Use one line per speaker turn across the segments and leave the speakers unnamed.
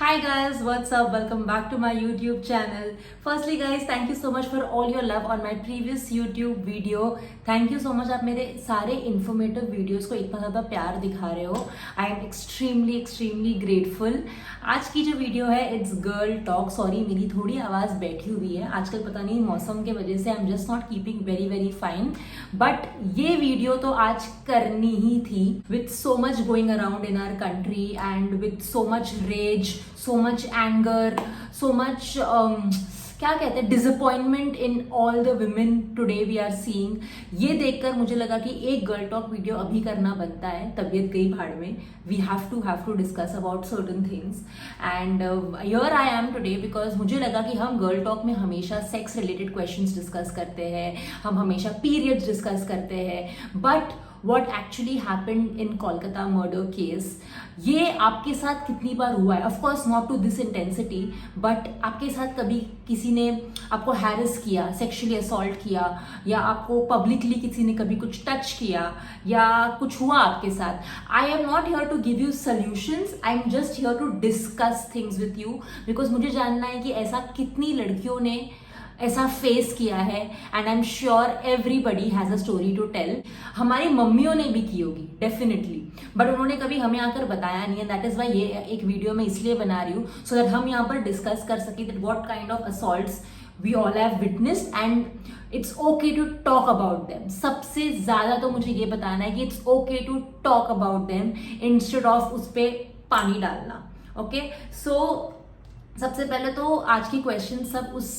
Hi guys, what's up? Welcome back to my YouTube channel. Firstly guys, thank you so much for all your love on my previous YouTube video. Thank you so much, आप मेरे सारे informative videos को इतना ज़्यादा प्यार दिखा रहे हो. I am extremely grateful. आज की जो वीडियो है इट्स गर्ल टॉक. सॉरी मेरी थोड़ी आवाज़ बैठी हुई है आजकल, पता नहीं मौसम के वजह से I am just not keeping very fine. But ये वीडियो तो आज करनी ही थी with so much going around in our country and with so much rage, so much anger, so much क्या कहते हैं disappointment in all the women today we are seeing. ये देखकर मुझे लगा कि एक गर्ल टॉक वीडियो अभी करना बनता है. तबीयत गई भाड़ में. We have to discuss about certain things and here I am today because मुझे लगा कि हम गर्ल टॉक में हमेशा सेक्स रिलेटेड क्वेश्चंस डिस्कस करते हैं, हम हमेशा पीरियड्स डिस्कस करते हैं. But what actually happened in Kolkata murder case, ये आपके साथ कितनी बार हुआ है? Of course not to this intensity, but आपके साथ कभी किसी ने आपको हैरेस किया, सेक्सुअली असॉल्ट किया, या आपको पब्लिकली किसी ने कभी कुछ टच किया, या कुछ हुआ आपके साथ? I am not here to give you solutions, I am just here to discuss things with you because मुझे जानना है कि ऐसा कितनी लड़कियों ने ऐसा फेस किया है and I am sure everybody has a story to tell. हमारी मम्मियों ने भी की होगी डेफिनेटली, बट उन्होंने कभी हमें आकर बताया नहीं है. दैट इज वाई ये एक वीडियो मैं इसलिए बना रही हूँ सो दैट हम यहाँ पर डिस्कस कर सके that what kind of assaults we all have witnessed and it's okay to talk about them. सबसे ज्यादा तो मुझे ये बताना है कि it's okay to talk about them instead of उस पर पानी डालना. ओके सो सबसे पहले तो आज की क्वेश्चन सब उस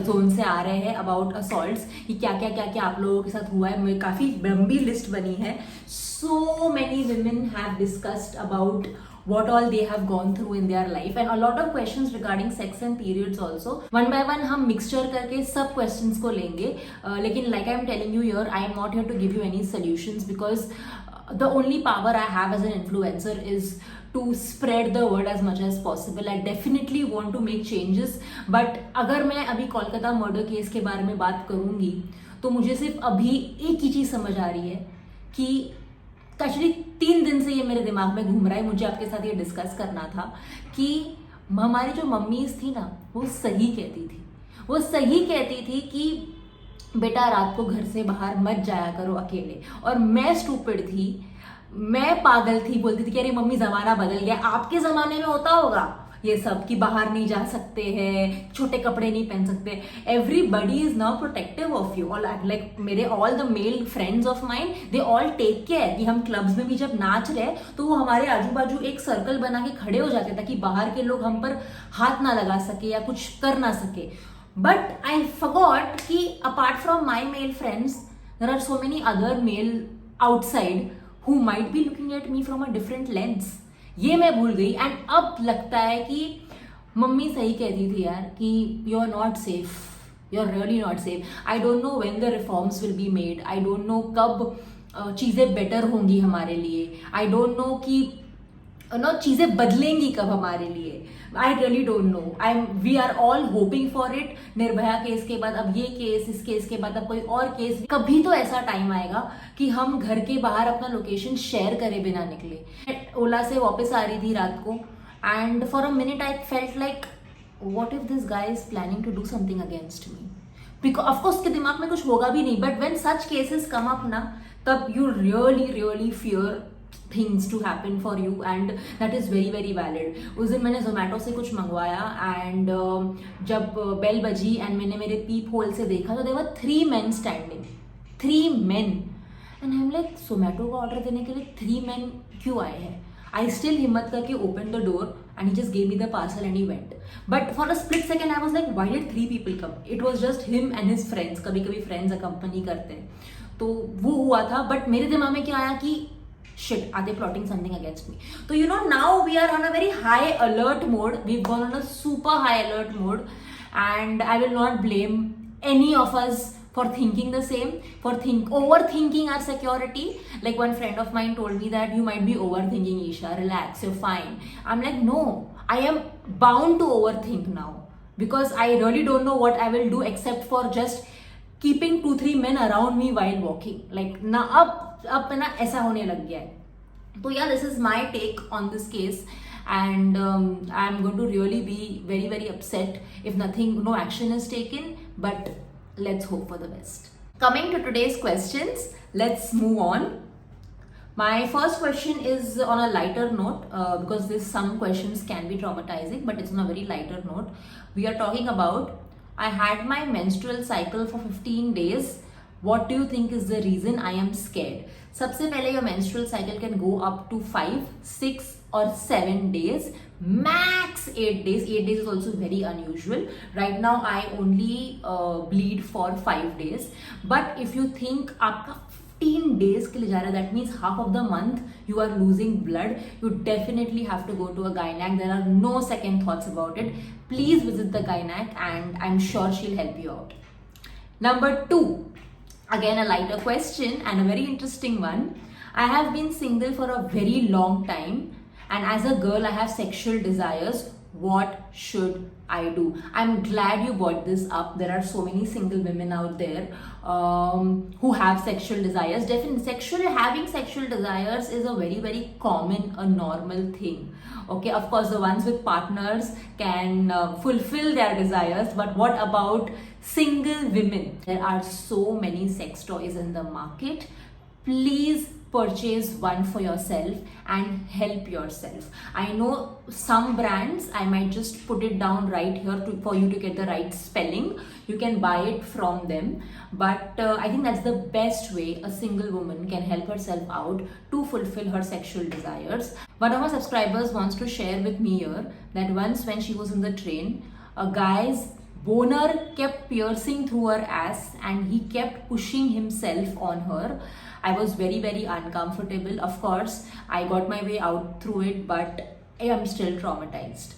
जोन से आ रहे हैं अबाउट असॉल्ट्स कि क्या क्या आप लोगों के साथ हुआ है. मेरी काफ़ी लंबी लिस्ट बनी है. So many women have discussed about what all they have gone through in their life and a lot of questions regarding sex and periods also. One by one हम mixture करके सब questions को लेंगे. लेकिन like I am telling you here, I am not here to give you any solutions because the only power I have as an influencer is to spread the word as much as possible. I definitely want to make changes, but अगर मैं अभी Kolkata murder case के बारे में बात करूंगी तो मुझे सिर्फ अभी एक ही चीज समझ आ रही है कि एक्चुअली 3 दिन से ये मेरे दिमाग में घूम रहा है. मुझे आपके साथ ये डिस्कस करना था कि हमारी जो मम्मीज थी ना वो सही कहती थी कि बेटा रात को घर से बाहर मत जाया करो अकेले. और मैं स्टूपिड थी, मैं पागल थी, बोलती थी कि अरे मम्मी जमाना बदल गया. आपके जमाने में होता होगा ये सब कि बाहर नहीं जा सकते हैं, छोटे कपड़े नहीं पहन सकते. Everybody is now protective of you all. Like मेरे all the male friends of mind they all take care कि हम क्लब्स में भी जब नाच रहे तो वो हमारे आजू बाजू एक सर्कल बना के खड़े हो जाते ताकि बाहर के लोग हम पर हाथ ना लगा सके या कुछ कर ना सके. बट आई फॉरगॉट कि apart from my male friends there are so many other male outside who might be looking at me from a different lens. ये मैं भूल गई एंड अब लगता है कि मम्मी सही कहती थी यार कि you are not safe, you are really not safe. I don't know when the reforms will be made. I don't know कब चीज़ें बेटर होंगी हमारे लिए. आई डोंट नो कि चीज़ें बदलेंगी कब हमारे लिए. I really don't know. We are all hoping for it. Nirbhaya case के बाद अब ये केस, इस केस के बाद अब कोई और केस. कभी तो ऐसा टाइम आएगा कि हम घर के बाहर अपना लोकेशन शेयर करे बिना निकले. ओला से वापस आ रही थी रात को and for a minute I felt like what if this guy is planning to do something against me. Because of course उसके दिमाग में कुछ होगा भी नहीं, but when such cases come up ना तब you really fear things to happen for you and that is very valid. उस दिन मैंने जोमेटो से कुछ मंगवाया एंड जब बेल बजी एंड मैंने मेरे पीप होल से देखा तो there were 3 men standing. 3 men and I'm like Zomato का ऑर्डर देने के लिए 3 men क्यों आए हैं? I still हिम्मत करके opened the door and he just gave me the parcel and he went. But for a split second I was like why did 3 people come? It was just him and his friends. कभी कभी friends accompany करते हैं तो वो हुआ था. But मेरे दिमाग में क्या आया कि shit, are they plotting something against me? So now we are on a very high alert mode. We've gone on a super high alert mode and I will not blame any of us for thinking the same, for overthinking our security. Like one friend of mine told me that you might be overthinking, Isha, relax, you're fine. I'm like no, I am bound to overthink now because I really don't know what I will do except for just keeping 2-3 men around me while walking. Like now अब ना ऐसा होने लग गया है. तो यार this is my take on this case and I'm going to really be very, very upset if no action is taken. But let's hope for the best. Coming to today's questions, let's move on. My first question is on a lighter note, because some questions can be traumatizing, but it's on a very lighter note. We are talking about, I had my menstrual cycle for 15 days. What do you think is the reason I am scared? सबसे पहले your menstrual cycle can go up to 5, 6 or 7 days, max 8 days. 8 days is also very unusual. Right now I only bleed for 5 days. But if you think आपका 15 days के लिए जा रहा है, that means half of the month you are losing blood, you definitely have to go to a gynac. There are no second thoughts about it. Please visit the gynac and I'm sure she'll help you out. Number 2, again a lighter question and a very interesting one. I have been single for a very long time, and as a girl I have sexual desires. What should I do? I'm glad you brought this up. There are so many single women out there who have sexual desires. Definitely having sexual desires is a very, very common, a normal thing. Okay, of course the ones with partners can fulfill their desires, but what about single women? There are so many sex toys in the market. Please purchase one for yourself and help yourself. I know some brands, I might just put it down right here for you to get the right spelling. You can buy it from them, but I think that's the best way a single woman can help herself out to fulfill her sexual desires. One of my subscribers wants to share with me here that once when she was in the train, a guy's boner kept piercing through her ass and he kept pushing himself on her. I was very, very uncomfortable. Of course, I got my way out through it, but I am still traumatized.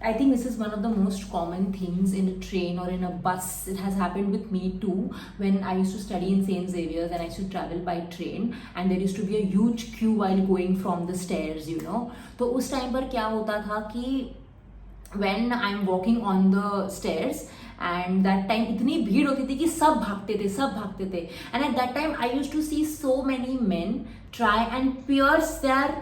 I think this is one of the most common things in a train or in a bus. It has happened with me too when I used to study in St. Xavier's and I used to travel by train, and there used to be a huge queue while going from the stairs, you know. So उस time पर क्या होता था कि when I'm walking on the stairs, and that time इतनी भीड़ होती थी कि सब भागते थे and at that time I used to see so many men try and pierce their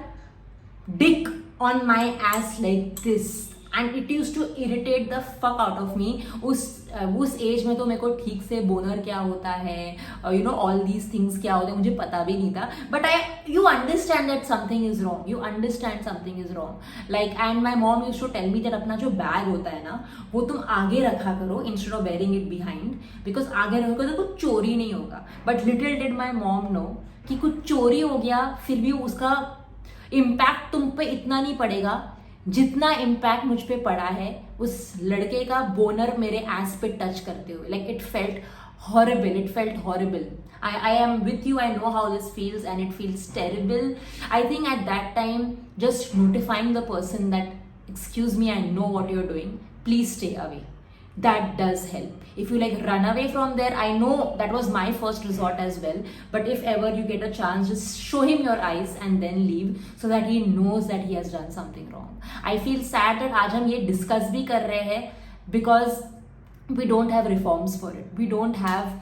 dick on my ass like this, and it used to irritate the fuck out of me. उस as में तो मेरे को ठीक से बोनर क्या होता है, you know, all these things क्या होते हैं मुझे पता भी नहीं था, but you understand that something is wrong. You understand something is wrong. Like, and my mom used to tell me that अपना जो बैग होता है ना वो तुम आगे रखा करो instead of wearing it behind, because आगे रखोगे तो कुछ चोरी नहीं होगा. But little did my mom know कि कुछ चोरी हो गया फिर भी उसका इम्पैक्ट तुम पे इतना नहीं पड़ेगा जितना इम्पैक्ट मुझ पे पड़ा है उस लड़के का बोनर मेरे एस पे टच करते हुए. Like it felt horrible. I am with you. I know how this feels and it feels terrible. I think at that time just notifying the person that excuse me, I know what you're doing, please stay away, that does help. If you like run away from there, I know that was my first resort as well, but if ever you get a chance, just show him your eyes and then leave so that he knows that he has done something wrong. I feel sad that आज हम ये discuss भी कर रहे हैं because we don't have reforms for it. We don't have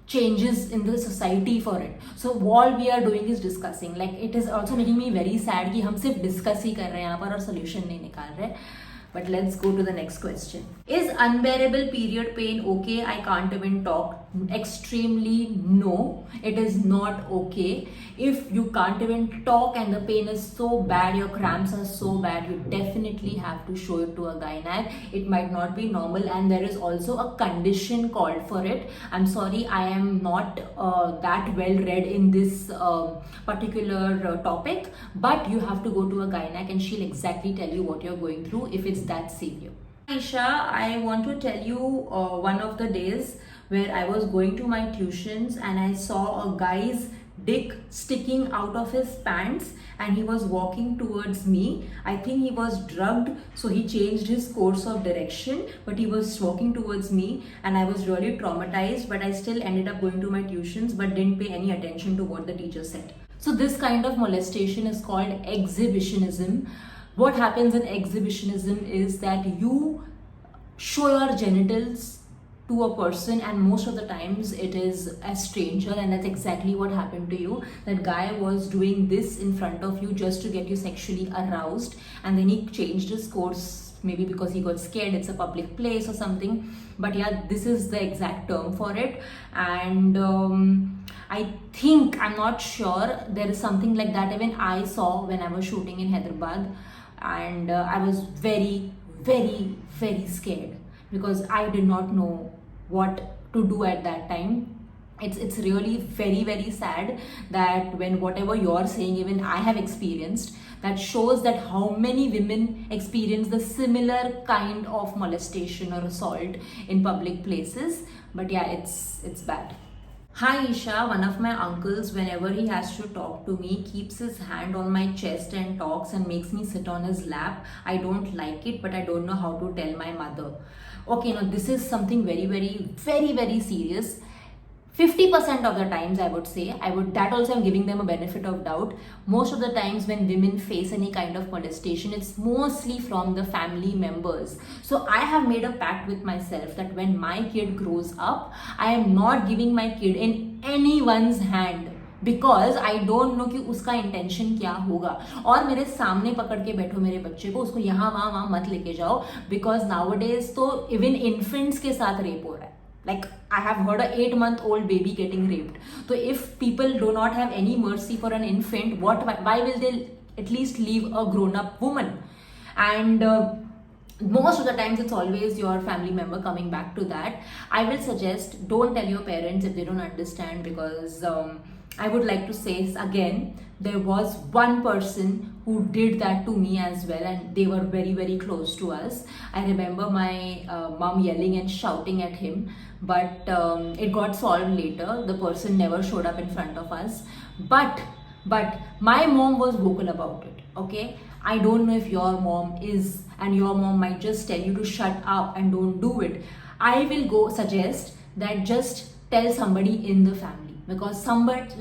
changes in the society for it. So all we are doing is discussing. Like, it is also making me very sad कि हम सिर्फ discuss ही कर रहे हैं यहाँ पर और solution नहीं निकाल रहे. But let's go to the next question. Is unbearable period pain okay? I can't even talk. Extremely no. It is not okay. If you can't even talk and the pain is so bad, your cramps are so bad, you definitely have to show it to a gynac. It might not be normal, and there is also a condition called for it. I'm sorry, I am not that well read in this particular topic, but you have to go to a gynac and she'll exactly tell you what you're going through if it's that severe. Aisha, I want to tell you one of the days where I was going to my tuitions and I saw a guy's dick sticking out of his pants and he was walking towards me. I think he was drugged, so he changed his course of direction, but he was walking towards me and I was really traumatized, but I still ended up going to my tuitions but didn't pay any attention to what the teacher said. So this kind of molestation is called exhibitionism. What happens in exhibitionism is that you show your genitals to a person, and most of the times it is a stranger, and that's exactly what happened to you. That guy was doing this in front of you just to get you sexually aroused, and then he changed his course, maybe because he got scared, it's a public place or something. But yeah, this is the exact term for it. And I think, I'm not sure, there is something like that even I saw when I was shooting in Hyderabad. And I was very, very, very scared because I did not know what to do at that time. It's really very, very sad that when whatever you're saying, even I have experienced, that shows that how many women experience the similar kind of molestation or assault in public places. But yeah, it's bad. Hi Isha, one of my uncles, whenever he has to talk to me, keeps his hand on my chest and talks and makes me sit on his lap. I don't like it, but I don't know how to tell my mother. Okay, now this is something very, very, very, very serious. 50% of the times, I would say, that also I'm giving them a benefit of doubt. Most of the times when women face any kind of molestation, it's mostly from the family members. So I have made a pact with myself that when my kid grows up, I am not giving my kid in anyone's hand, because I don't no कि उसका intention क्या होगा. और मेरे सामने पकड़ के बैठो मेरे बच्चे को, उसको यहाँ वहाँ मत लेके जाओ, बिकॉज नाउअडेज तो इवन इन्फेंट्स के साथ रेप हो रहा है. Like, I have heard a 8-month-old baby getting raped. So if people do not have any mercy for an infant, why will they at least leave a grown-up woman? And most of the times it's always your family member coming back to that. I will suggest, don't tell your parents if they don't understand, because I would like to say again, there was one person who did that to me as well, and they were very, very close to us. I remember my mom yelling and shouting at him, but it got solved later. The person never showed up in front of us, but my mom was vocal about it. Okay, I don't know if your mom is, and your mom might just tell you to shut up and don't do it. I will go suggest that just tell somebody in the family, because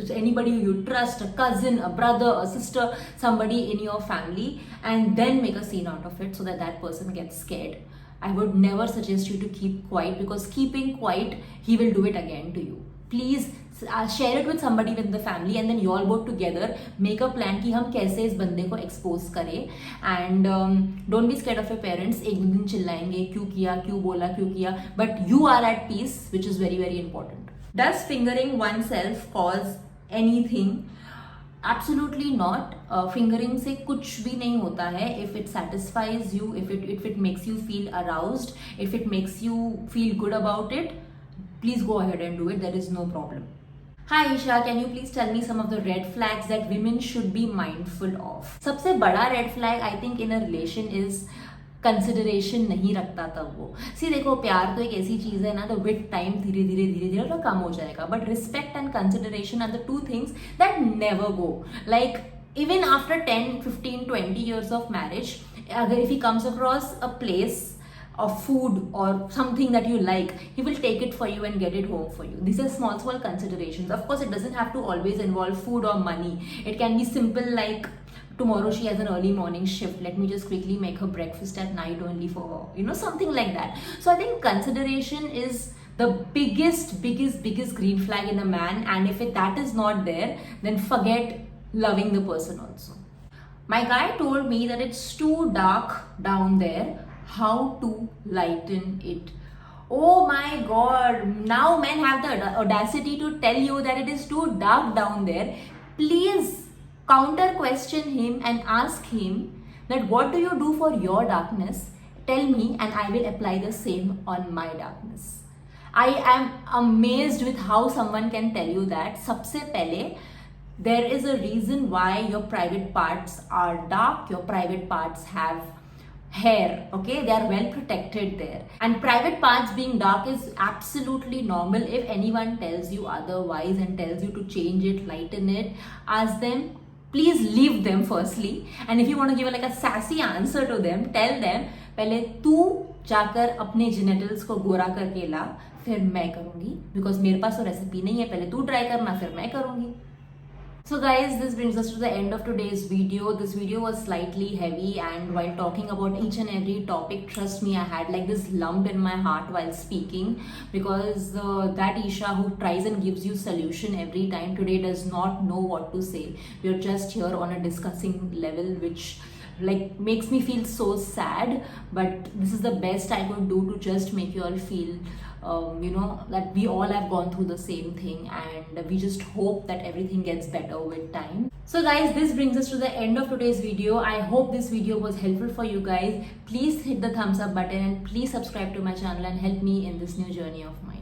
anybody you trust, a cousin, a brother, a sister, somebody in your family, and then make a scene out of it so that person gets scared. I would never suggest you to keep quiet, because keeping quiet, he will do it again to you. Please share it with somebody within the family, and then you all both together make a plan कि हम कैसे इस बंदे को expose करें. And don't be scared of your parents. एक दिन चिल्लाएंगे, क्यों किया, क्यों बोला, क्यों किया, but you are at peace, which is very, very important. Does fingering oneself cause anything? Absolutely not. Fingering से कुछ भी नहीं होता है. If it satisfies you, if it makes you feel aroused, if it makes you feel good about it, please go ahead and do it. There is no problem. Hi Isha, can you please tell me some of the red flags that women should be mindful of? सबसे बड़ा red flag I think in a relation is consideration नहीं रखता तब वो. सी देखो, प्यार तो एक ऐसी चीज है ना, तो विद टाइम धीरे धीरे तो कम हो जाएगा, but respect and consideration are the two things that never go. Like even after 10, 15, 20 years of marriage, अगर if he comes across a place of food or something that you like, he will take it for you and get it home for you. These are small considerations. Of course, it doesn't have to always involve food or money. It can be simple, like tomorrow she has an early morning shift, let me just quickly make her breakfast at night only for her, something like that. So I think consideration is the biggest green flag in a man, and if that is not there, then forget loving the person also. My guy told me that it's too dark down there, how to lighten it. Oh my god, now men have the audacity to tell you that it is too dark down there. Please counter question him and ask him that what do you do for your darkness? Tell me and I will apply the same on my darkness. I am amazed with how someone can tell you that. सबसे पहले, there is a reason why your private parts are dark. Your private parts have hair, okay? They are well protected there, and private parts being dark is absolutely normal. If anyone tells you otherwise and tells you to change it, lighten it, ask them, please leave them firstly, and if you want to give like a sassy answer to them, tell them पहले तू जाकर अपने genitals को गोरा करके ला, फिर मैं करूंगी, बिकॉज मेरे पास तो रेसिपी नहीं है. पहले तू ट्राई करना, फिर मैं करूंगी. So guys, this brings us to the end of today's video. This video was slightly heavy, and while talking about each and every topic, trust me, I had like this lump in my heart while speaking, because that Isha who tries and gives you solution every time today does not know what to say. We are just here on a discussing level, which like makes me feel so sad, but this is the best I could do to just make you all feel that we all have gone through the same thing, and we just hope that everything gets better with time. So guys, this brings us to the end of today's video. I hope this video was helpful for you guys. Please hit the thumbs up button and please subscribe to my channel and help me in this new journey of mine.